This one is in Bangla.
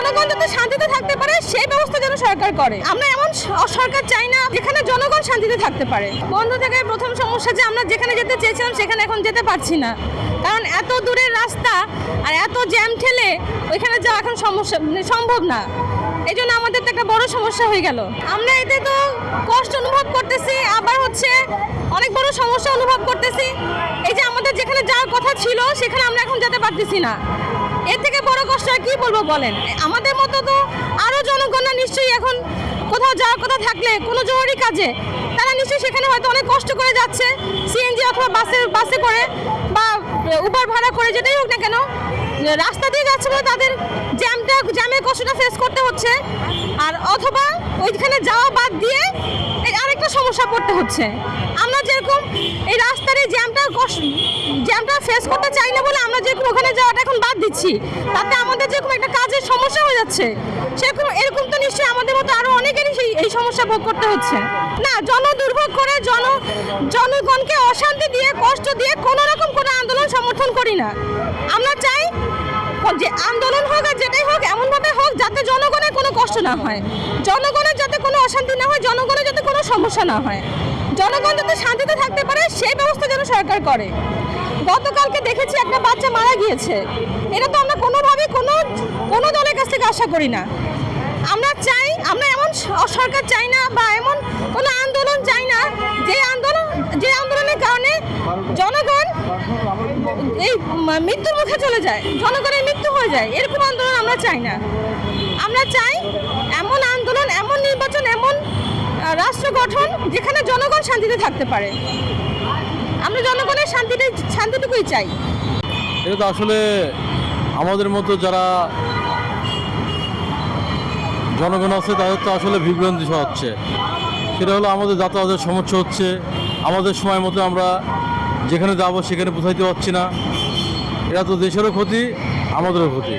জনগণ যাতে শান্তিতে থাকতে পারে সেই ব্যবস্থা যেন সরকার করে। আমরা এমন সরকার চাই না যেখানে জনগণ শান্তিতে থাকতে পারে। বন্ধ থেকে প্রথম সমস্যা যে আমরা যেখানে যেতে চেয়েছিলাম সেখানে এখন যেতে পারছি না, কারণ এত দূরের রাস্তা আর এত জ্যাম ঠেলে ওইখানে যাওয়া এখন সম্ভব না। এই জন্য আমাদের তো একটা বড় সমস্যা হয়ে গেল। আমরা এতে তো কষ্ট অনুভব করতেছি, আবার হচ্ছে অনেক বড় সমস্যা অনুভব করতেছি। এই যে আমাদের যেখানে যাওয়ার কথা ছিল সেখানে আমরা এখন যেতে পারতেছি না। এর থেকে বড় কষ্ট আর কি বলবো বলেন। আমাদের মতো তো আরো জনগণরা নিশ্চয়ই এখন কোথাও যাওয়ার কথা থাকলে কোনো জরুরি কাজে তারা নিশ্চয়ই সেখানে হয়তো অনেক কষ্ট করে যাচ্ছে, সিএনজি অথবা বাসে করে বা উবার ভাড়া করে, যেটাই হোক না কেন রাস্তা দিয়ে যাচ্ছে বলে তাদের জ্যামের কষ্টটা ফেস করতে হচ্ছে। আর অথবা ওইখানে যাওয়া বাদ দিয়ে আরেকটা সমস্যা পড়তে হচ্ছে। আমরা যেরকম এই রাস্তার এই জ্যামটা ফেস করতে চাই না বলে আমরা যেরকম ওখানে যাওয়াটা এখন বাদ দিচ্ছি, তাতে আমাদের যেরকম একটা কাজের সমস্যা হয়ে যাচ্ছে, সেরকম এরকম তো নিশ্চয়ই আমাদের মতো আরো অনেকেরই এই সমস্যা ভোগ করতে হচ্ছে। না, জনদুর্ভোগ করে জনগণকে অশান্তি দিয়ে কষ্ট দিয়ে কোনো রকম কোনো আন্দোলন সমর্থন করি না। আমরা চাই যে আন্দোলন হোক আর যেটাই হোক এমনভাবে হোক যাতে জনগণের কোনো কষ্ট না হয়, জনগণের যাতে কোনো অশান্তি না হয়, জনগণের যাতে কোনো সমস্যা না হয়, জনগণ যাতে শান্তিতে থাকতে পারে সেই ব্যবস্থা যেন সরকার করে। গতকালকে দেখেছি একটা বাচ্চা মারা গিয়েছে। এটা তো আমরা কোনোভাবে কোনো দলের কাছ থেকে আশা করি না। আমরা এমন সরকার চাই না বা এমন কোনো আন্দোলন চাই না যে আন্দোলনের কারণে জনগণ এই মৃত্যুর মুখে চলে যায়, জনগণের মৃত্যু হয়ে যায়। এরকম আন্দোলন আমরা চাই না। আমরা চাই এমন আন্দোলন, এমন নির্বাচন, এমন রাষ্ট্র গঠন যেখানে জনগণ শান্তিতে থাকতে পারে। আমরা জনগণের শান্তিটুকুই চাই। এটা তো আসলে আমাদের মতো যারা জনগণ আছে তাদের তো আসলে বিভ্রান্তি হচ্ছে। সেটা হলো আমাদের যাতায়াতের সমস্যা হচ্ছে, আমাদের সময় মতো আমরা যেখানে যাব সেখানে পৌঁছাইতে পারছি না। এটা তো দেশেরও ক্ষতি, আমাদেরও ক্ষতি।